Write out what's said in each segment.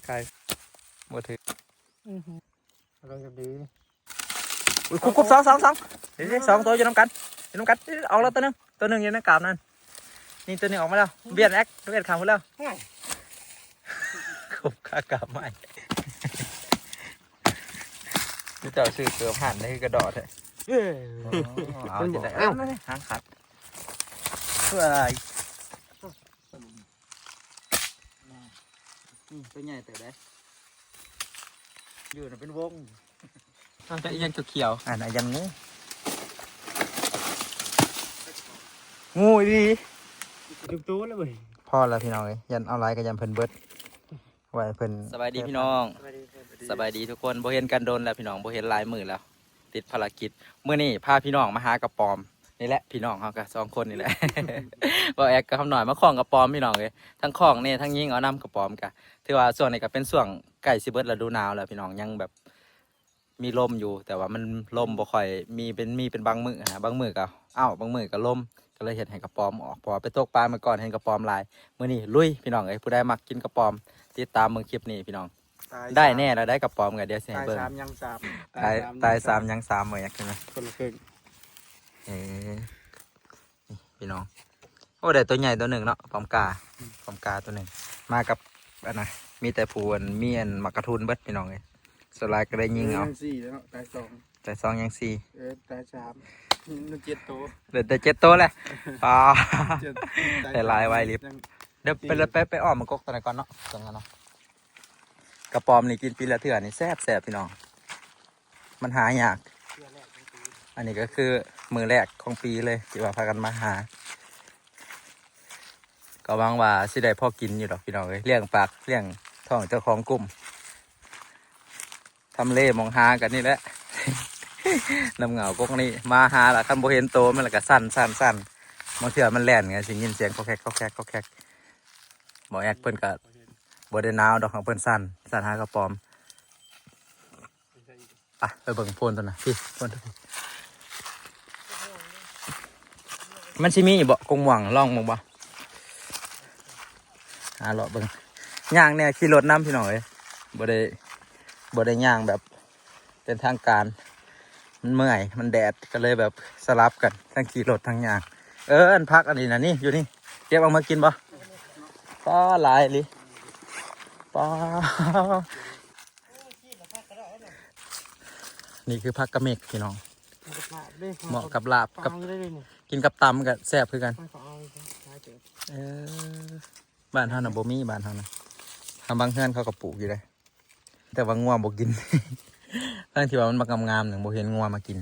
ใครบ่ถือเราจะดีคุบสองเดี๋ยวสองตัวอยู่น้ำกันออกแล้วตัวหนึ่งอยู่ในกาบนั่นนี่ตัวหนึ่งออกมาแล้วเบียดขามหมดแล้วคุบข้ากาบใหม่ที่เจ้าซื้อเกลือผ่านได้กระดอดเลยเอาจะได้หางขัดเพื่ออะไรตัวใหญ่แต่ได้อยู่น่ะเป็นวงแต่ยังเขียวน่ะยันงูดีจุกตัวแล้วเว้ยพ่อแล้วพี่น้องเอ้ยยันเอาไลน์กับยันเพิ่นเบิดไว้เพิ่นสบายดีพี่น้องสบายดีทุกคนบ่เห็นกันโดนแล้วพี่น้องบ่เห็นลายมือแล้วติดภารกิจมื้อนี้พาพี่น้องมาหากระปอมนี่แหละพี่น้องเขาก็2คนนี่แหละ บ่แอกกับคำหน่อยมาคล้องกระปอมพี่น้องเอ้ยทั้งคล้องนี่ทั้งยิงเอาน้ำกระปอมกะถือว่าส่วนนี้ก็เป็นช่วงใกล้สิเบิดฤดูหนาวแล้วพี่น้องยังแบบมีลมอยู่แต่ว่ามันลมบ่ค่อยมีเป็นบางมื้อบางมื้อก็บางมื้อก็ลมก็เลยเห็นให้กระปอมออกพอไปตกปลามาก่อนเห็นกระปอมลายมื้อนี้ลุยพี่น้องเอ้ยผู้ใดมักกินกระปอมติดตามเบิ่งคลิปนี้พี่น้องได้แน่แล้วได้กระปอมกันเดี๋ยวสิให้เบิ่ง ตาย3ยัง3ตาย3ยัง3เหมือนกันนะ คนละครึ่งนี่พี่น้องโอ้ได้ตัวใหญ่ตัวหนึ่งเนาะปอมกาตัวหนึ่งมากับอันนะมีแต่ผูมีอันมักกระทุนเบิดพี่น้องเลยสไลด์ก็ได้ยิงเอา4แล้วตาย2แต่2ยัง4ตาย3นึก7ตัวเหลือแต่7ตัวแหละแต่ลายไวลิฟเดี๋ยวไปอ้อมมันกกตัวไหนก่อนเนาะตรงนั้นเนาะกระปอมนี่กินปีละเถื่อนี่แซ่บพี่น้องมันหายากอันนี้ก็คือมือแรกของปีเลยที่ว่าพากันมาหาก็หวังว่าสิได้พ่อกินอยู่ดอกพี่น้องเลยเลี้ยงปากเลี้ยงท้องเจ้าของกลุ่มทำเล่มองหากันนี่แหละ น้ำเหงาพวกนี้มาหาละคันโบเห็นโตมันละก็สั้นบางเถื่อมันแล่นไงสิยินเสียงก็แคกบอกแอกเพิ่นก็บ่ได้หนาวดอกของเพิ่นสั้นหากระปอมไปเบิ่งโพนตัวน่ะพี่โพนตัวมันสิมีบ่กงหวังล่องมึงบ่เลาะเบิ่งย่างเนี่ยขี่รถน้ำพี่น้องเอ้ยบ่ได้ย่างแบบเป็นทางการมันเมื่อยมันแดดก็เลยแบบสลับกันทั้งขี่รถทั้งย่างอันพักอันนี้นะนี่อยู่นี่เก็บเอามากินบ่ป้าหลายลิป้านี่คือพักกระเมกพี่น้องเหมาะกับลาบกับกินกับตำกับแซ่บคือกันบ้านเฮาน่ะบ่มีบ้านเฮานะทำบางเฮือนเขาก็ปลูกอยู่เลยแต่ว่างัวบ่กิน ทั้งที่ว่ามันมางามๆหนึ่งบ่เห็นงัวมากิน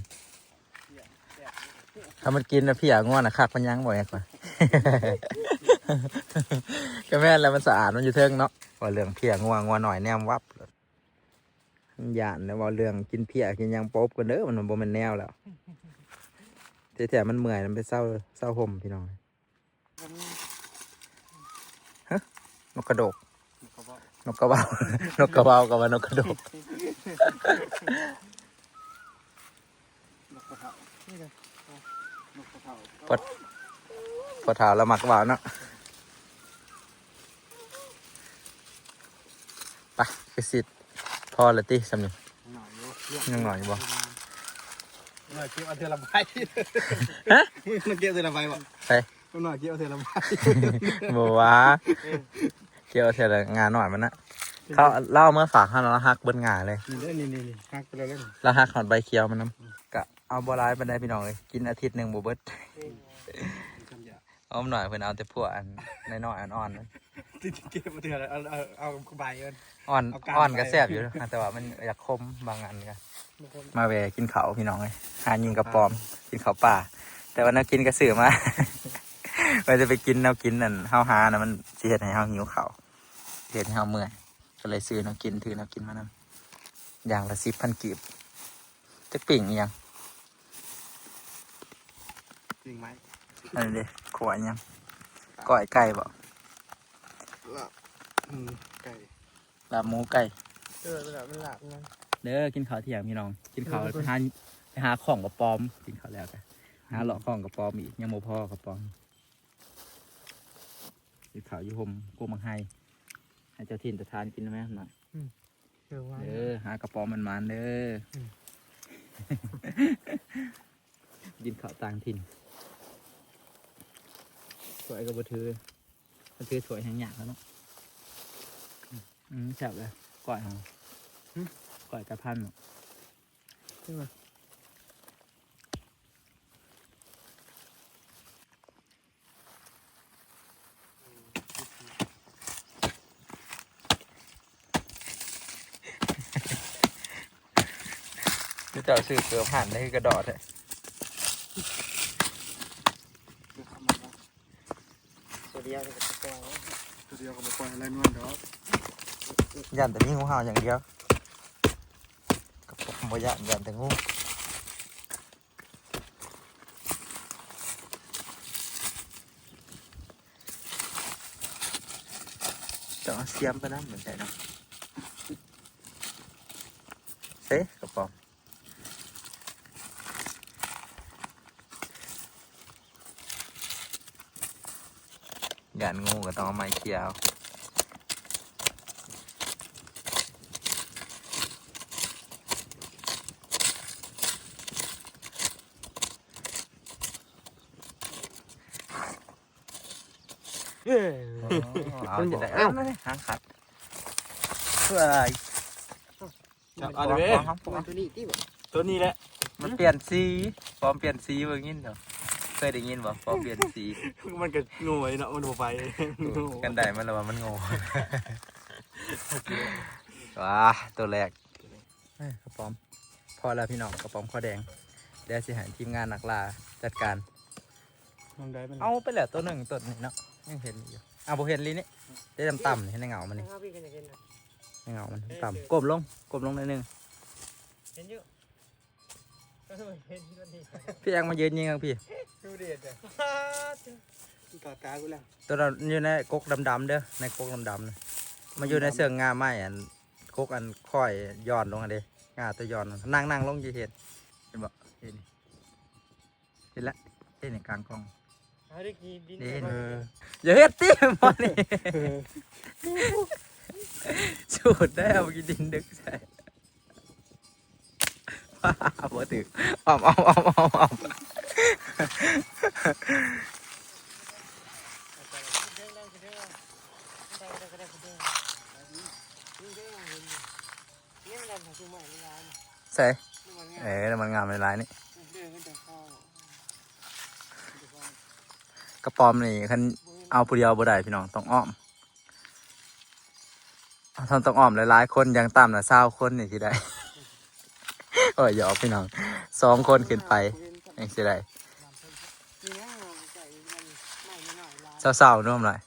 ถ้ามันกินนะพี่อยากงัวนะคักมันยังบ่อยกว่า ก็แม่นแล้วมันสะอาดมันอยู่เทิงเนาะว่าเรื่องเพียงัวหน่อยแนมวับย่านนะว่าเรื่องกินเพียกินยังป๊บกันเด้อมันบ่แม่นแนวแล้วแถมมันเมื่อยมันไปเศร้าห่มพี่น้องฮะนกกระโดกนกกระเบา นกกระเบากับว่านกกระโดกพอถาวแล้วมักว่าเนาะไปสิพอละติสำนึกยังหน่อยบ่หน่อยเกี่ยวเอาเธอละใบฮะมันเกี่ยวเธอละใบบ่ใช่หน่อยเกี่ยวเธอละใบบ่ว่าเกี่ยวเธอละงานหน่อยมันนะเขาเล่าเมื่อฝากให้เราฮักเบิ้ลงาเลยนี่ฮักไปแล้วเราฮักหอดใบเคี้ยวมันน้ำกะเอาบัวลายไปได้พี่น้องเลยกินอาทิตย์หนึ่งบ่เบิ้ลอ้อมหน่อยเพื่อนเอาแต่พวกอันน้อยอ่อนๆนะเก็บมาเถอะเอาใบกันอ่อนก็แซ่บอยู่แต่ว่ามันอยากคมบางอันกันมาแวกินเขาพี่น้องเลยหายิงกระปอมกินเขาป่าแต่ว่านักกินกระสือมาเราจะไปกินแนวกินนั่นเฮาหานะมันสิเฮ็ดให้เฮาหิวเขาเฮ็ดให้เฮาเมื่อยก็เลยซื้อแนวกินถือแนวกินมานั่นอย่างละ10,000 กีบจะปิ่งยังปิ่งไหมอันนี้ขวายยังก้อยไก่บ่ไก่ลาบหมูไก่มันหลับนั่นเด้อกินข้าวเที่ยงพี่น้องกินข้าวไปหาของกระปอมกินข้าวแล้วกันหาหลอกของกระปอมอีกยังโมพ่อกระปอมกินข้าวอยู่ห่มกูมังไฮ ให้เจ้าถิ่นจะทานกินไหมหน่อย ว่า หากระป๋อมันเด้อกินข้าวต่างถิ่นสวยกับบัถือสวยแห้งหยาบแล้วเนาะแซ่บเลยก่อยเหรอก่อยกระพันเนาะ ใช่ไหม นี่เจ้าซื้อเกลือผ่านได้กระดอดเลย ตัวเดียวกับตัวปล่อยตัวเดียวกับตัวปล่อยอะไรนวลเดี๋ยว ยันแต่มีงูเห่าอย่างเดียวกับผมบ่ยันแต่งูจะเอาเสียมไปนะเหมือนใจเนาะเซ่กระป๋องยันงูก็ต้องเอาไม้เกี่ยวเอาจะได้เอาหางขัดเพื่ออะไร เอาเลย ตัวนี้ที่แบบ ตัวนี้แหละ มันเปลี่ยนสีฟอร์มเปลี่ยนสีเบิ่งยินเถอะเคยได้ยินบ่ฟอร์มเปลี่ยนสี มันก็งูไอ้เนาะมันหัวไป กันได้มันหรือว่ามันโง่ว้าตัวแรกกระป๋อมพอแล้วพี่น้องกระป๋อมข้อแดงเดี๋ยวสิหาทีมงานนักล่าจัดการ มันได้มัน เอาไปแล้วตัวหนึ่งตัวนี้เนาะยังเห็นอยู่เอาบ่เห็นลีนี่ได้ต่ำๆนี่ในเงามันนี่ ข้าวพี่กันอย่างเงี้ยนะ ในเงามันต่ำก้มลงหน่อยหนึง เห็นเยอะเห็นตัวนี้ พี่แองมายืนยิงกันพี่ ดูเด็ดเลยต่อตากูแล้ว ตัวเราอยู่ในกกดำๆเด้อในกกดำๆนะมาอยู่ในเสื่องงาไม้อันกกอันค่อยย้อนลงอันเด้งาตัวย้อนนั่งลงจะเห็นเห็นบ่เห็นเห็นละเห็นในกลางกล้อง หาได้กี่ดิน เห็นอย่าเฮ็ดติมอนี่สูดได้เอากินดินดึกใส่บ่ถึกอ้อมใส่แล้วมันงามในลายนี่กระปอมนี่คันเอาผู้เดียวบ่ได้พี่น้องต้องอ้อมต้องอ้อมหลายๆคนยังต่ำนะ20คนนี่สิได้ โอ้ยหยอกพี่น้อง2คนขึ้นไปยังสิได้เศร้าๆนู่นหน่อย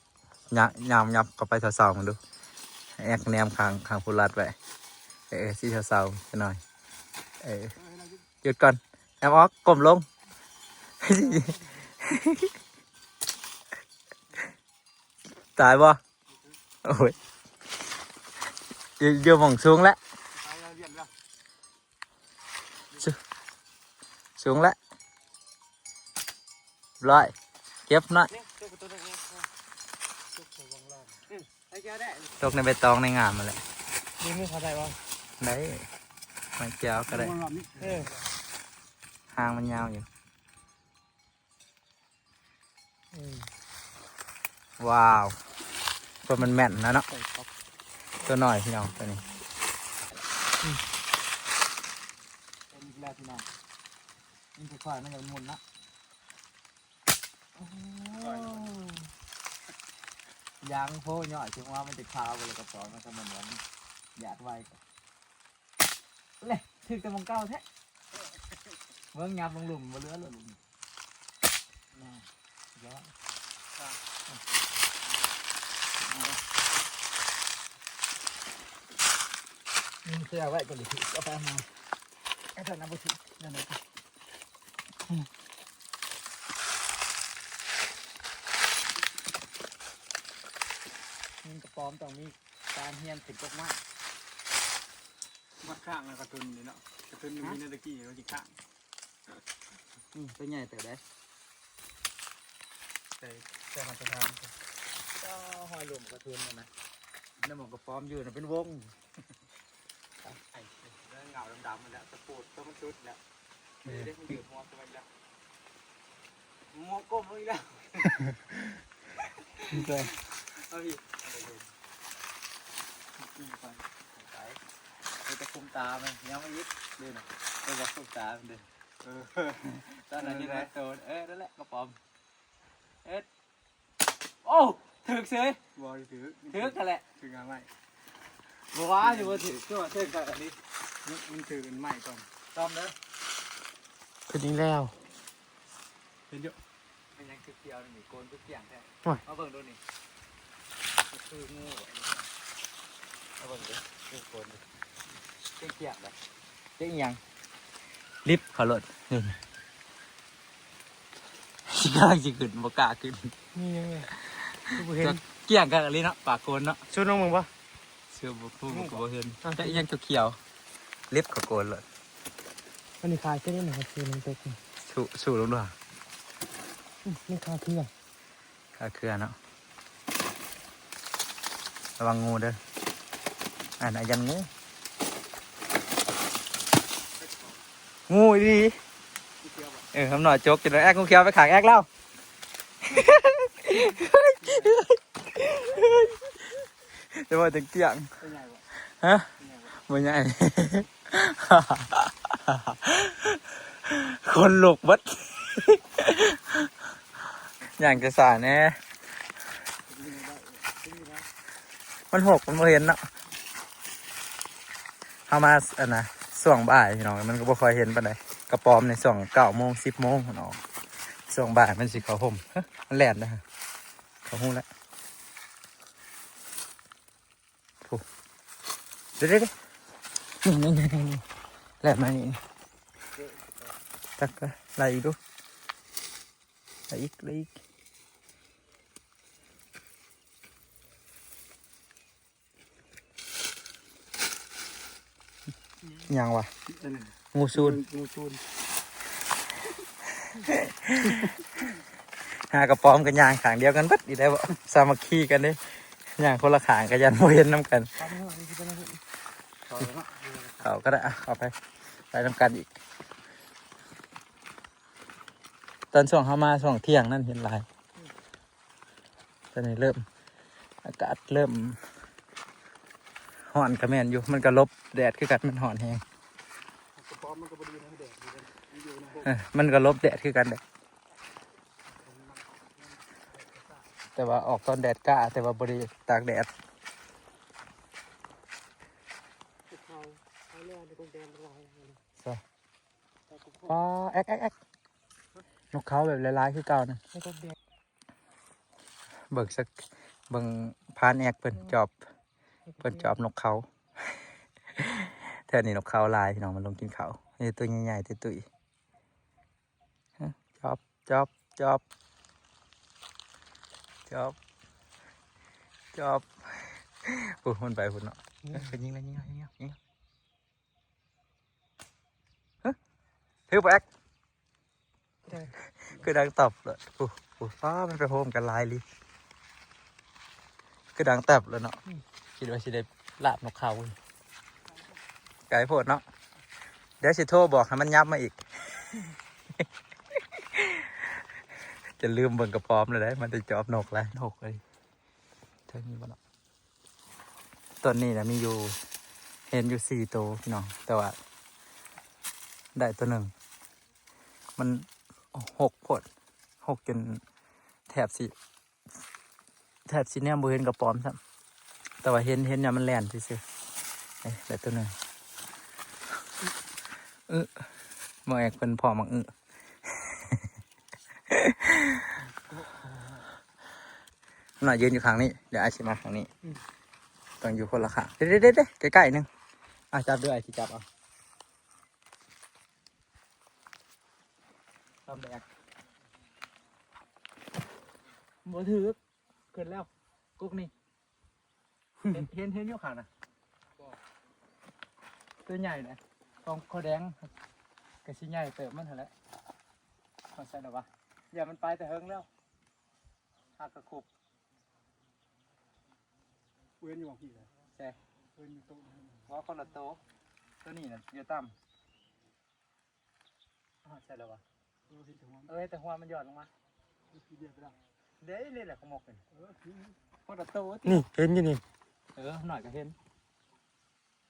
ยับเข้าไปเศร้าๆมันดูแอกแนมข้างผู้รัดไว้สิเศร้าๆจะหน่อยหยุดก่อนแอมออกก้มลง ตายบ่โอ้ยเดี๋ยวมองสูงแล้วสูงแล้วร้อยเก็บหน่อยตกในใบตองในงามมาเลย นี่ไม่เข้าใจว่า ได้ไม่เจียวก็ได้หางมันยาวอยู่ว้าวตัวมันแม่นนะเนาะตัวหน่อยพี่น้องตัวนี้แล้วพี่น้องนี่ค่อยๆมันจะมุนนะยางโพย่อยถึงว่ามันจะคาวไปเลยกระป๋องมันจะเหมือนหยาดไว้เลยถึงแต่มองเก้าแท้เมื่องับลงหลุมมาเลือหลุมย้อนเสื้อไว้ตัวนี้ก็ไปมาไอ้ท่านนับบุตรนั่นเองมันกระป๋อมต้องมีการเฮียนติดกมาก มัดข้างแล้วกระตุนนี่เนาะกระตุนมีในตะกี้เขาจีข้าง เป็นใหญ่แต่ได้ แต่มันจะทำ ก็หอยหลุมกระทุนนะ น้ำหมอกกระป๋อมอยู่น่ะเป็นวงไอ้เรื่องเงาดำๆมันแล้วตะปูดตัวมันชุดแล้วเดี๋ยวมันยืดหัวตัวไปแล้วหัวก้มลงอีกแล้ว นี่ก็ เอาพี่ไปไปจะคุมตามันยังไม่ยึดดูหน่อยไปบอกคุมตามันดิตอนนั้นที่ไหนโดนนั่นแหละกระป๋อมโอ้ถึกเสย บอลถือ ถึกกันแหละ ถืองานใหม่ บอกว่าอยู่ว่าถึกก็ถึกกันอันนี้ มันถือกันใหม่ก่อน ซ่อมเด้อ คือจริงแล้ว เห็นเยอะ เป็นยังคือเกียวนี่โกนทุกอย่างแท้ โอ้ย มาเบิ่งดูนี่คืองูมาเบิ่งดูคือโกนเจ๊งเกียงเลยเจ๊งยังลิฟต์เขาหลดนี่ชิกาจิขึ้นบกล้าขึ้น นี่ยังไงกูเห็น เกี่ยงกันอะไรเนาะปากโกนเนาะ ชุดน้องมึงปะ เชื่อบุผู้บุกบ่เห็นแต่ยังเขียวลิฟต์เขาโกนเลย มันมีคายแค่นี้หน่อยคือมันเต็ก สู้ลงด้วย นี่คาเพื่อ ขาเครือเนาะระวังงูเด้ออายันงูดีคำหน่อยจกกินแล้วแอกงูเขียวไปขางแอกแล้วจะว่าจะเกี่ยง เป็นไงวะ ฮะไม่ใหญ่คนหลกบัดอย่างจะสาแน่มันหกมันบ่เห็นเนาะเข้ามาอันนะส่วงบ่ายพี่น้องมันก็บ่ค่อยเห็นปานใดกระป๋อมในส่วง9 โมง 10 โมงพี่น้องส่วงบ่ายมันสิเข้าห่มเฮ้ยมันแล่นนะเข้าหูแล้วผู้เดี๋ยวนี่แล่นมานี่ตักก็ไล่อีกดูไล่อีกยังวะงูซูน งูซูน หากระป๋อมกันยางขางเดียวกันเบัดดีได้บ่สามัคคีกันเด้ยางคนละขางกันยันโมเห็นน้ำกัน ต่อแล้วเนาะ เขาก็ได้เอาไปน้ำกันอีก ตอนช่วงเข้ามาช่วงเที่ยงนั่นเห็นหลายตอนนี้เริ่มอากาศเริ่มห่อนกระแมนอยู่มันก็ลบแดดคือกันมันห่อนแฮง กระป๋อมมันก็บดีนะแดดดีกันอยู่ในพวก มันก็ลบแดดคือกันเด้แต่ว่าออกตอนแดดกล้าแต่ว่าบริตากแดด เขาเรียกในกรุงเทพเป็นไร ป้าแอ๊กนกเขาแบบลายๆคือเก่านะ ในกรุงเทพ เบิกสักเบิ่งพานแอกเปิ่นจอบนกเขา แท่นี้นกเขาลายพี่น้องมันลงกินเขานี่ตัวใหญ่ๆตุ้ยๆฮะจอบปุ่นไปปุ่นเนาะยิงเลยฮะถือไปแอกคือดังตบเลยปุ๊ฟ้ามันไปโฮมกันลายลิคือดังแตบเลยเนาะคิดว่าสิได้ลาบนกเขาไก่โพดเนาะเดี๋ยวสิโทรบอกให้มันยับมาอีก จะลืมเบิ่งกระป๋อมเลยได้มันจะจอบนกเลยนกเลยเท่านี้บ่เนาะต้นนี้นะมีอยู่เห็นอยู่4 ตัวพี่น้องแต่ว่าได้ตัวหนึ่งมัน6 โพด6จนแถบสิเนี่ยบ่เห็นกระป๋อมครับแต่ว่าเห็นเนี่ยมันแล่นซื่อๆได้ตัวหนึ่งเมื่อแอกเป็นพอมังหน่อยยืนอยู่ข้างนี้เดี๋ยวไอชิมาข้างนี้ต้องอยู่คนละข้างเด็ดใกล้ๆนึงจับด้วยไอชิจับเอาทำแบกบ่ถือเกินแล้วกุ๊กนี่เห็นอยู่ข้างนะตัวใหญ่นะตองคอแดงกระชิใหญ่เติมมันเถอะแล้วมันใส่หรอวะอย่ามันไปแต่เฮิงแล้วหักกระคุบ อ เว้นอยู่ของพี่เลย ใช่ เว้นอยู่โต๊ะ ว่าคนละโต๊ะตัวนี้น่ะอยู่ต่ำใช่แล้ววะ เห็นถึงว่า แต่หัวมันหย่อนลงมา พี่เดียวไปแล้ว เด้นี่แหละขโมกเป็น พี่ คนละโต๊ะ นี่เห็นอยู่นี่ หน่อยก็เห็น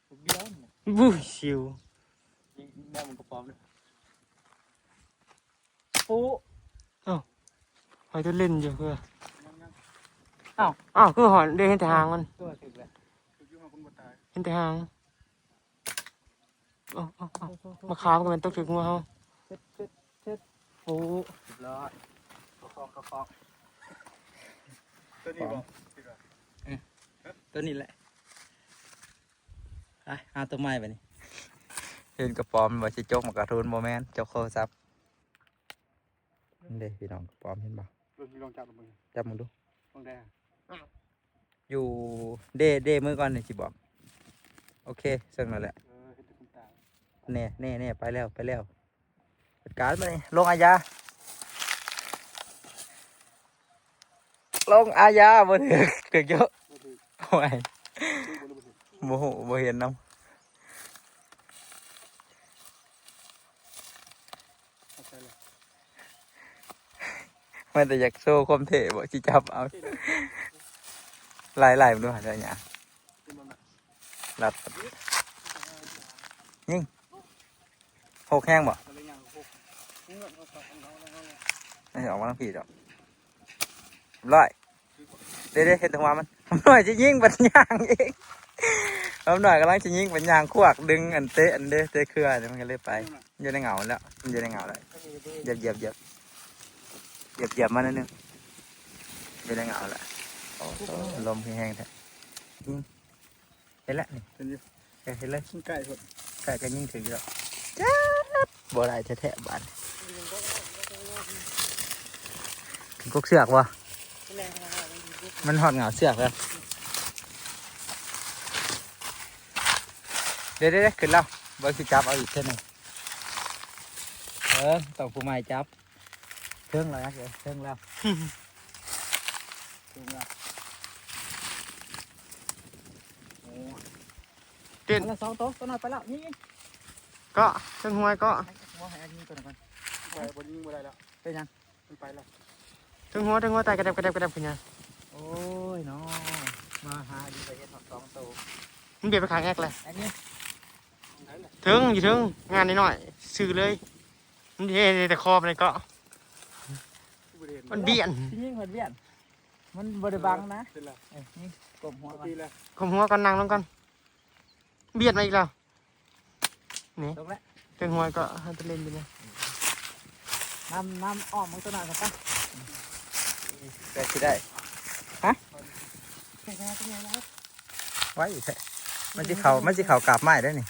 ทุกเบี้ยวนี่ บุ้ยชิว ยิงแม่มันกระป๋อมเลยปู หอยตัวเล่นอยู่เพื่อ ยัง อ้าวคือหอนเดินเห็นแต่หางมัน ตัวถึกเลย คือยุ่งกับคนบ่ตาย เห็นแต่หางเอ้ามาขามกันเป็นตกถึงหัวเขา ปูสุดยอดกระฟอก ตัวนี้บ่ ตัวนี้แหละไปหาตัวใหม่ไปนี่เห็นกระป๋อมว่าสิจกมากระทุนโมแมนจกโคซับนี่เด้พี่น้องกระป๋อมเห็นบ่ ลองจับมือ จับมึงดู ลองแดง อยู่เด้มือก่อนนี่สิบอกโอเคซึ่งนั่นแหละ เห็นแต่คนตาย แน่ไปแล้วจัดการมานี่ลงอาญาบ่ถึกเยอะ ก็คือ โอ้ย ดูบ่รู้บ่ บ่เห็นน้ เข้าใจเลย ำมันแต่อยากโชว์ความเท่บ่สิจับเอาไล่มันดูหาได้หยัง เป็นมันน่ะ รัดยิงโหกแห้งบ่ มันเลยยังพวกนี่ก็เอา ไม่ออกมาทั้งผีดอกร้อยเด้เห็นตัวมันหน่อยจะยิงปัญญางเองหน่อยกำลังจะยิงปัญญางขวากดึงอันเตะเครือเนี่ยมันก็เลยไปอยู่ในเงาแล้วมันอยู่ในเงาแล้วเหยียบมาหน่อยนึงอยู่ในเงาแล้วโอ้ลมแห้งแท้ยิงเห็นแล้วนี่ เป็นอยู่ เห็นเลย ชิ้นไก่พวก ใส่ก็ยิงถึงแล้วบ่ได้แท้ๆบาดกกเสือกวะมันหอดเหงาเสือกแล้วเดี๋ยวขึ้นแล้วบ่สิจับเอาอีกเท่านึงต้องผู้ใหม่จับเทิงแล้วเทิงแล้ว ตรงละ เต้น แล้วสองตัวหน่อยไปแล้วยิง ก็เชิงหวยก็ มองให้ยิงตัวหน่อยก่อน ไปบนยิงบ่ได้แล้ว เป็นยัง มันไปแล้ว ถึงหัวตายกระเด็บขึ้นยัง โอ้ยน้อมาหาดีไปเห็นสองตัว มันเบียดไปขางแอกเลย อันนี้ ไหนล่ะ ถึงอยู่ถึงงานนิดหน่อยสื่อเลยมันเห็นแต่คอมันเลยก็ ที่บ่ได้เห็น มันเบี้ยน ยิงเบียนมันบริบังนะ เป็นละ นี่กลมหัว ปีละ ผมหัวกันนั่งลงกันเบียดมาอีกแล้วนี่ ตรงแล้ว ถึงหัวก็ให้ไปเล่นอยู่เนี่ย น้ำอ้อมมันตัวหน่อยครับแต่สิได้ฮะไว้แท้มันจะเข่ากราบไม้ได้นี่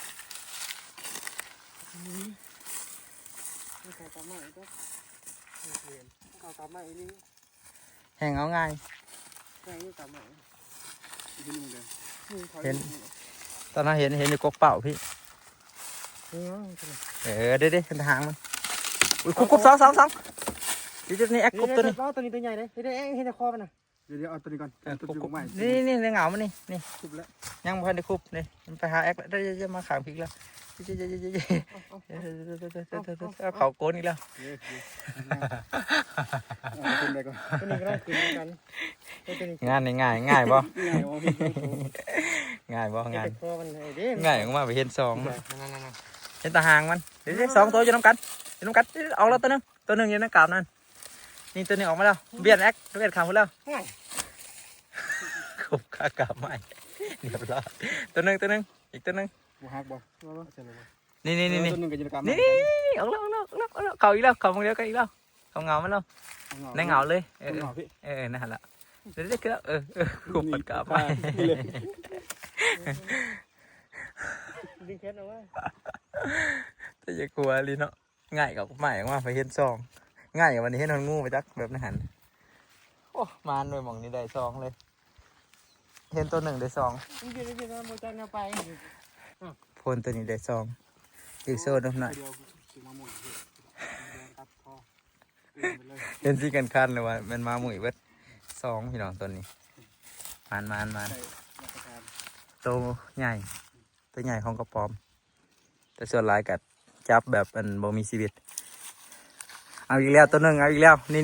ไก่ตามมาอีกก็เห็นไก่ตามมาอีนี่ แห้งเอาง่าย ไก่นี่ตามมาอีนี่มึงเดิน ตอนนั้นเห็นอยู่กกเป่าพี่เด้ขึ้นทางมันอุ้ยคุบสองเดี๋ยวนี่แอคคุบตัวนี้ ตัวนี้ตัวใหญ่เลยเดี๋ยวเห็นแต่คอมันนะ เดี๋ยวเอาตัวนี้ก่อนตัวจุกใหม่ นี่ในเหงามันนี่ จุกแล้ว ยังไม่ได้คุบนี่มันไปหาแอคแล้วจะมาขางพริกแล้วเขาโกนอีกแล้ว ขึ้นไปก่อน ตัวนี้ก็ต้องคืนกันตัวนี้ งานนี่ง่ายบ่ ง่ายว่าพี่ ง่ายบ่งาน แต่คอมันเด้ ง่ายออกมาไปเห็นสอง นั่น เห็นตาหางมันเดี๋ยวสองตัวอยู่น้ำกันออกแล้วตัวหนึงอยู่ในกาบนั่นนี่ตัวนี้ออกมาแล้วเบียดแอคเบียดขางหมดแล้วคุบขากาบไม่เรียบร้อยตัวหนึงอีกตัวหนึง บ่ฮักบ่ นี่ ตัวนึงก็จะกลับ นี่ออกแล้วเขาอีกแล้วเขามองเดียวกันอีกแล้วเขาเงามันแล้วในเงาเลยพี่ นั่นแหละเดี๋ยวคือแล้วคุบมันกาบไม่ ดึงแค่นั้นว่า แต่อย่ากลัวลิเนาะง่ายกับใหม่ว่าไปเห็นซองง่ายกว่าวันนี้เห็นนอนงูไปจักแบบนั้นหันโอ้มาหน่วยหมองนี้ได้ซองเลยเห็นตัวหนึ่งได้ซอง เดี๋ยวโมจังเอาไป โพนตัวนี้ได้ซองอีกโซ่ดหน่อย เดียวสิมาหมุนครับพอไปเลย เห็นที่กันคันเลยว่ามันมาหมุยเบิดซองพี่น้องตัวนี้มาน ใส่ ตัวใหญ่ตัวใหญ่ของกระป๋อมแต่ส่วนหลายกัดจับแบบมันบ่มีชีวิตเอาอีกแล้วตัวหนึ่งเอาอีกแล้วนี่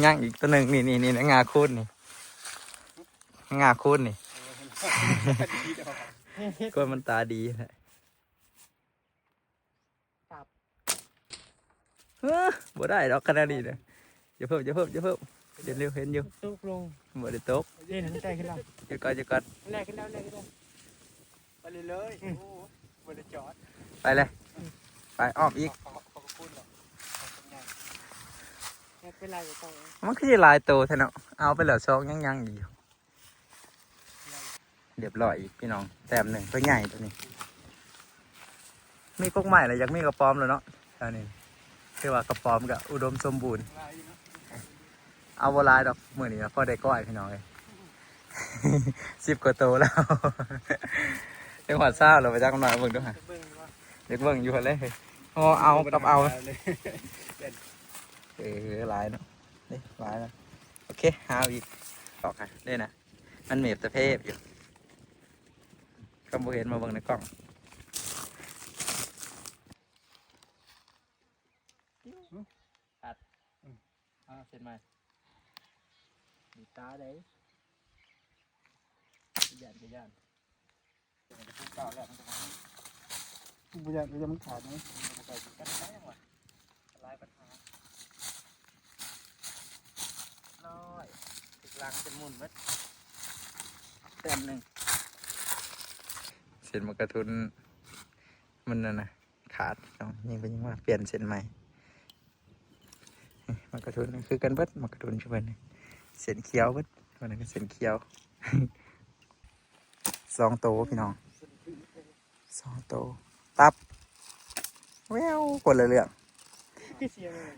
ยังอีกตัวหนึ่งนี่งาคูดนี่งาคูดนี่ ก็มันตาดีแหละบ่ได้ดอกขนาดนี้เลยอย่าเพิ่มเห็นเร็วเห็นอยู่ ตุกลง บ่ได้ตก เล่นให้ใจขึ้นแล้ว เดี๋ยวก่อน แรกขึ้นแล้วไปเลยโอ้บริจอด ไปเลยไปอ้อมอีก ขอบคุณหรอกไม่เป็นไรจะต้อง มันคือลายโตแท้เนาะเอาไปแล้วซองยังอยู่เรียบร้อยอีกพี่น้องแต้มหนึ่งตัวใหญ่ตัวนี้มีกกใหม่เลยอยากมีกระป๋อมแล้วเนาะอันนี้คือว่ากระป๋อมกับอุดมสมบูรณ์เอาโบราณดอกมือนี้พอได้ก้อยพี่น้องเลย10 กว่าโตแล้วจังหวัดซ่าเราไปจ้างกันหน่อยเบิ่งด้วยฮะเด็กเบิ่งอยู่เลยเอากับเอาหลายเนาะนี่หลายแล้วโอเคเอาอีกต่อกันได้นะมันเมียบตะเพบอยู่ก็บ่เห็นมาเบิ่งในกล้องตัดเสร็จไหมดีตาได้ย่านเก่าแล้วมันจะมา บุญญาจะมันขาดไหม ใส่กันได้ยังวะลายปัญหาน้อยติดลังเป็นมุนมัดแต้มหนึ่งเส้นมากระทุนมันน่ะนะขาดต้องยิงไปยิงมาเปลี่ยนเส้นใหม่มากระทุนคือกันเบิดมากระทุนช่วยนี่เส้นเขียวเบิดวันนั้นก็เส้นเขียว 2 โตพี่น้อง2 โตตับแววคนละเรื่อง พี่เสียเลย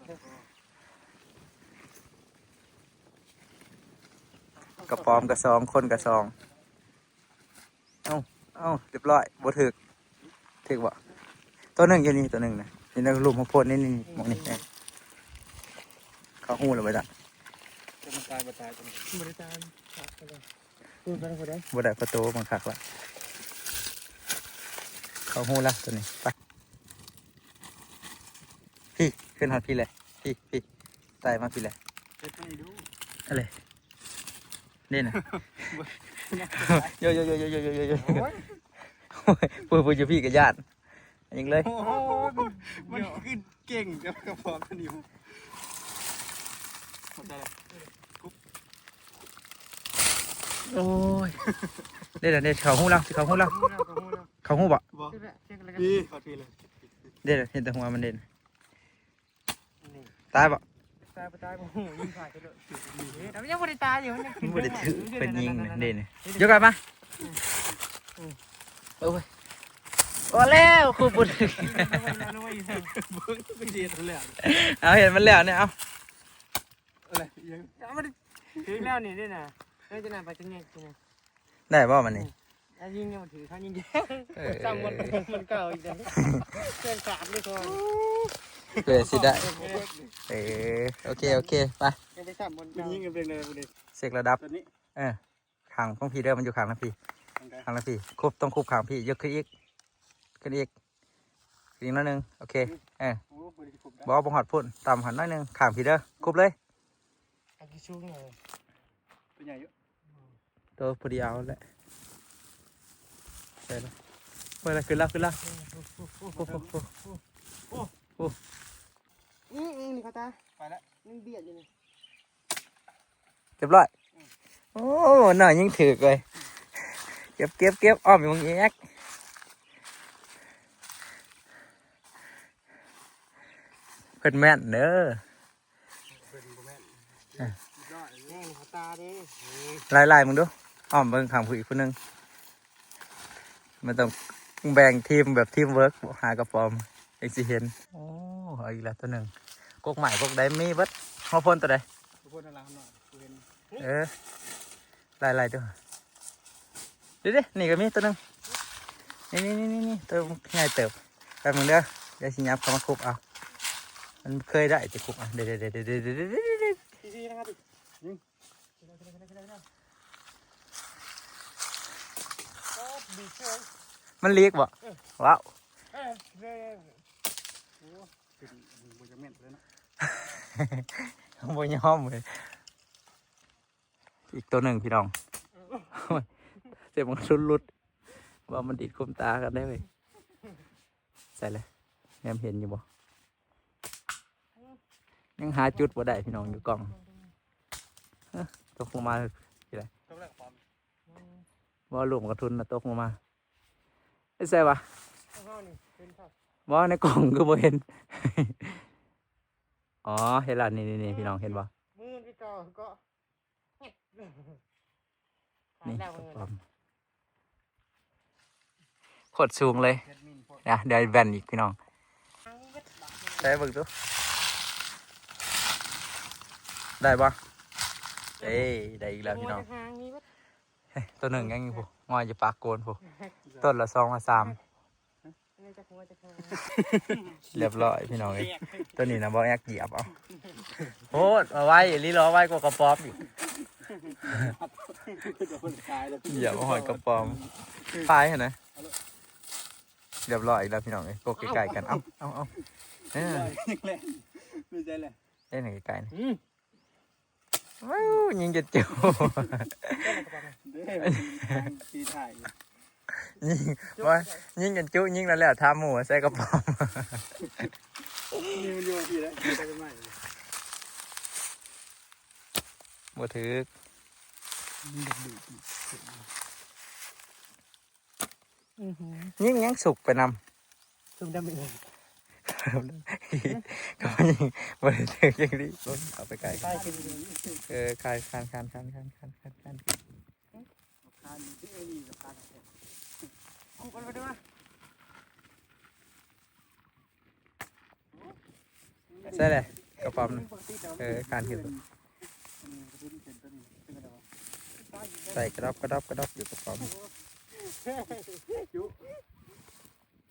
กระป๋อมกระซองคนกระซองเอ้าเรียบร้อยบ่ถึกบ่ตัวหนึ่งอยู่นี่ตัวหนึ่งนะนี่นะลูกมาโพดนี่มองนี่เขาหูแล้วไปจ้ะ จะมันตายมาตายตรงนี้บริการขาดไปเลยพูดไปแล้วพอได้ บ่ได้ประตูบังคับละเขาหูแล้วตัวนี้ไปพี่ขึ้นหอดพี่เลยพี่ไต่มาพี่เลย จะไปดู อะไรนี่นะโยพูดอยู่พี่กับญาติยิงเลย โอ้โหมันขึ้นเก่งกับกระเพาะกันอยู่หมดใจแล้ว โอ้ยเด็ดเขาหูแล้วเขาหูบ่ บอกพี่ขอทีเลย เด็ดเห็นแต่หัวมันเด่นตายบ่ ตายไปตายโอ้โหยิงผ่านไปเลยแต่ไม่ยังบริตายอยู่มัน มันบ่ได้ถือเป็นยิงนะเด่นยกกันมาโอ้ยโอ้แล้วครูปุ่นเอาเห็นมันแล้วเนี่ยเอา อะไรยังไม่ได้ถือแล้วนี่ด้วยนะไม่จะนานไปจะเนี่ยจะเนี่ย ได้บ่มันนี่ ยิงเนี่ยมันถือข้างยิงจำมันเก่าอีกแล้วเกินขาดเลยก่อน เพื่อสิได้โอเคไป ยังไปซ้ำบนยิงกันเป็นเลยบุรี เสกระดับ ตัวนี้ ขางของพี่เด้อมันอยู่ขางนะพี่ขางนะพี่คุบต้องคุบขางพี่ยกขึ้นอีกอีกนิดนึงโอเคบอกว่าบ่หอดพุ่นต่ำหันน้อยนึงขางพี่เด้อคุบเลย อันที่ชุ่มเลยตัวใหญ่เยอะ ตัวพอดีเอาแหละไปแล้วขึ้นแล้วนี่เขาตาไปแล้วนี่เบียดอยู่นี่ เรียบร้อยโอ้หน่อยยิ่งถือเลยเก็บอ้อมอยู่ตรงนี้แอ๊กเพิ่นแม่นเด้อ นี่เขาตาดิ ไล่มึงดูอ้อมเบิ่งข้างผู้อีกคนนึงมันต้องแบ่งทีมแบบทีมเวิร์กหากระป๋อมเอ็กซิเห็นโอ้เอาอีกแล้วตัวหนึ่งกกใหม่กกใดมีเบิดหัวพ่นตัวใด พูดอะไรหน่อยเห็น ไล่ตัวดินี่ก็มีตัวหนึ่งนี่ตัวง่ายเติบแป๊บนึงเด้อเดี๋ยวสิยับเข้ามาคุบเอามันเคยได้จะคุบอ่ะเดี๋ยวดีนะครับยิง ดีเชิง มันเลีกบ่ว้าว เร่ง โอ้เป็นบ่จะแม่นเลยนะ บ่ยอมเลยอีกตัวหนึ่งพี่น้องเสียงมันชุนลุดว่ามันดิดคุมตากันได้เลยใส่เลยแนมเห็นอยู่บ่ยังหาจุดบ่ได้พี่น้องอยู่กล่องตกลงมา ต้องแรกความ บ่หลวมกระทุนนะตกลงมาไม่ใช่ปะ ข้าวนี่เป็นผัก บ่ในกล่องคือบ่เห็น อ๋อเห็นละนี่พี่น้องเห็นบ่ มือที่เก่าก็ นี่ แล้ว กระป๋อมโคตรสูงเลย เฮ็ดมินพวก นะเดี๋ยวแบนอีกพี่น้องได้เบิ่งดูได้ปะเอ้ยได้อีกแล้วพี่น้อง ทางนี้วัด ตัวหนึ่งยังอยู่ผู้งอยอยู่ปากโกนผู้ต้นละ2 ละ 3 นี่จะหัวจะทาง เรียบร้อยพี่น้องเอ้ยตัวนี้นะบ่แอกเหยียบเอาโหดเอาไว้ลีรอไว้กว่ากระป๋อมอีก จะคนขายแล้ว เหยียบเอาหอยกระป๋อมตายเห็นไหมเรียบร้อยอีกแล้วพี่น้องเอ้ยพวกใกล้ๆกันเอาเอ้ย ไม่ใช่เลย เล่นไกลๆนี่ว้าวยิงจะเจียว เด้ปีถ่าย ยิงว่ายิงกันจุยิงแล้วแหละทำหมูใส่กระป๋อม นี่มันอยู่ที่แล้วจะเป็นใหม่ บ่ถือยิงยังสุกไปนำ ตุ่มดำเอง ก็ยิงบ่ได้ถือยังดีเอาไปไกล ใต้กิน คาน คานที่ไอ้นี่กับคาน คู่กันไปด้วย ใช่เลยกระป๋อมคานขึ้นใส่กระดอบอยู่กระป๋อม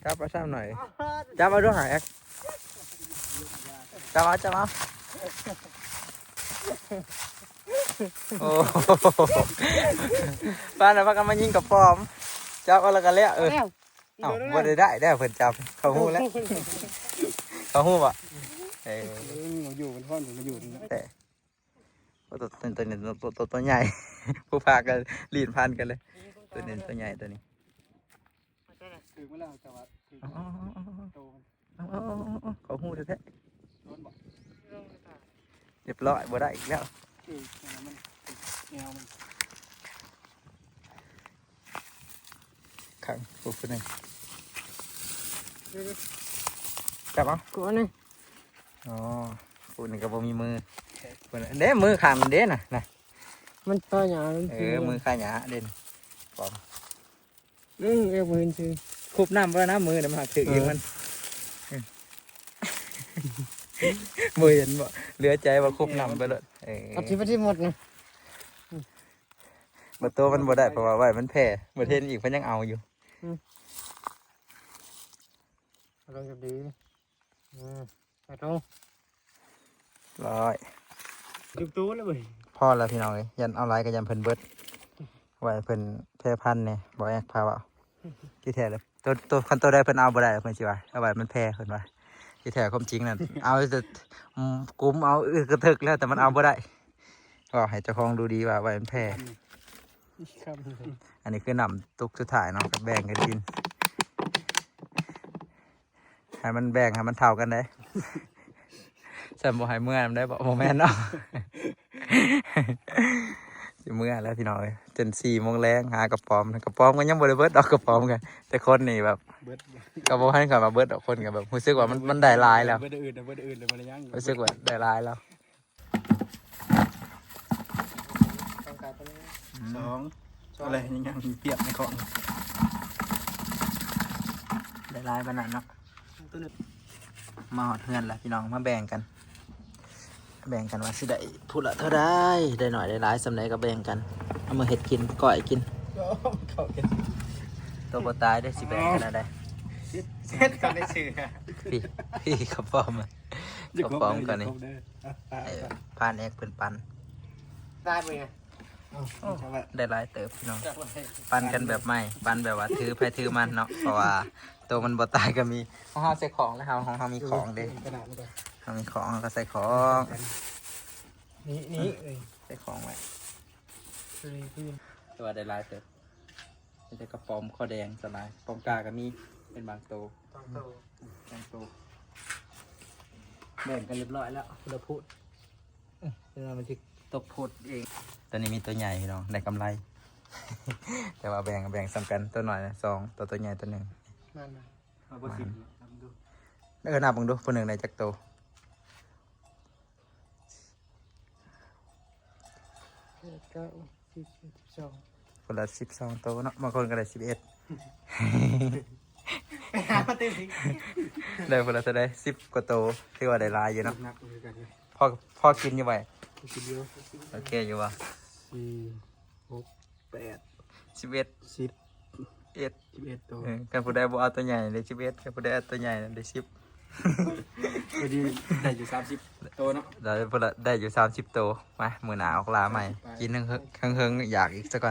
จับเอาซ้ำหน่อยจับเอาด้วยหางแอกจับเอาโอ้ป้าน่ะพากันมายิงกระป๋อมจับเอาแล้วกันแล้วเอ้าบ่ได้เพิ่นจับเขาฮู้แล้วเขาฮู้ป่ะเราอยู่กันท่อนมาอยู่นี่นะ แต่ตัวนี้ตัวใหญ่ ผู้พากันลีนพันกันเลยตัวนี้ตัวใหญ่ตัวนี้ ถือมาแล้วแต่ว่าถือโตมัน เขาหูแท้ โดนบอก ๆเรียบร้อยบ่ได้อีกแล้ว คือมันแนวมัน ขังปุ๊บนึงจับเอา กูนี่ อ๋อปุ๊บนึงก็บ่มีมือเด้มือข้างมันเด้น่ะ มันต่ออย่างนั้น มือข้างหยาเด่นปอม เอวมือคือ คุบน้ำไว้นะมือเดี๋ยวมันหักถึงเองมันมือเห็นบ่เหลือใจว่าคุบน้ำไปเลยเอาที่หมดนะ บ่ตัวมันบ่ได้เพราะว่าไว้มันแพ้บ่เทนอีกเพิ่นยังเอาอยู่ ลงกับดีไปตรง ร้อย จุบตู้แล้วเว้ย พ่อแล้วพี่น้องเอ้ยยันเอาลายกับยันเพิ่นเบิดไว้เพิ่นแพร่พันธุ์เนี่ยบ่แอกพาว่าที่แท้แล้วตัวคันตัวใดเพิ่นเอาบ่ได้เพิ่นสิว่าเอาไว้มันแพร่เพิ่นว่าที่แท้ความจริงนั่น เอาแต่กุมเอากระทึกแล้วแต่มันเอาบ่ได้ก็ให้เจ้าของดูดีว่าไว้มันแพร่ ครับ อันนี้คือนำตุกสุดท้ายเนาะกับแบ่งกันกินให้มันแบ่งให้มันเท่ากันได้ ฉันบ่ให้เมื่อนำได้บ่แม่นเนาะ สิเมื่อแล้วพี่น้องเอ้ยจน4 โมงแรงหากระป๋อมก็ยังบ่ได้เบิดดอกกระป๋อมกันแต่คนนี่แบบ เบิด ก็บ่ให้เขามาเบิดดอกคนก็แบบรู้สึกว่ามันได้หลายแล้ว เบิดอื่นเลยมันยัง รู้สึกว่าได้หลายแล้ว ต้องการตัวนี้ 2อะไรยังเปียกในของได้หลายปานนั้นเนาะ ตัวนี้ มาหอดเพื่อนละพี่น้องมาแบ่งกันว่าสิได้พูดละเท่าได้ได้หน่อยได้หลายสำเร็จก็แบ่งกันเอามาเห็ดกินก่อยกิน เขาเก็บ ตัวบ่ตายได้สิแบ่งกันได้ เซ็ตกันได้ชื่อ พี่ขับฟอมขับฟอมกันนี่ผ่านแอกเพิ่นปัน ได้ไปไง ได้หลายเติบพี่น้องปันกันแบบไม่ปันแบบว่าถือไปถือมันเนาะเพราะว่าตัวมันบ่ตายก็มีของเฮาใส่ของแล้วเฮาของเฮามีของเด้ กระดาษนี่ก่อน เฮามีของเราก็ใส่ของ นี่เอ้ย ใส่ของไว้ คือคือ ตัวได้หลายเติบมีแต่กระป๋อมข้อแดงสลายปอมกาก็มีเป็นบางตัว ต้องโต บางตัวแบ่งกันเรียบร้อยแล้ว เราพูดเรามันจะ ตกพูดเองตัวนี้มีตัวใหญ่พี่น้องได้กำไร แต่ว่าแบ่งสำกันตัวหน่อยนะ2ตัวใหญ่ตัวหนึ่ง นั่นนะ มาบ่สิทำดู นับมึงดูคนหนึ่งในจักโตว 9 10 12 คนละ12ตัวเนาะบางคนก็ได้11 ไปหามาเต็มที่ ได้คนละเท่าได้10กว่าตัวถือว่าได้หลายอยู่เนาะ นับเลยกันเลย พอกินอยู่ไว้ ทีเดียว โอเคอยู่ว่ะ 4 6 8 11 10 11 11ตัว กันผู้ใดบ่เอาตัวใหญ่ได้11กันผู้ใดเอาตัวใหญ่ได้10 พอดีได้อยู่30ตัวเนาะ ได้พุ่นละได้อยู่30ตัวมามื้อหน้าออกลาใหม่กินเฮิงๆอยากอีกซะก่อน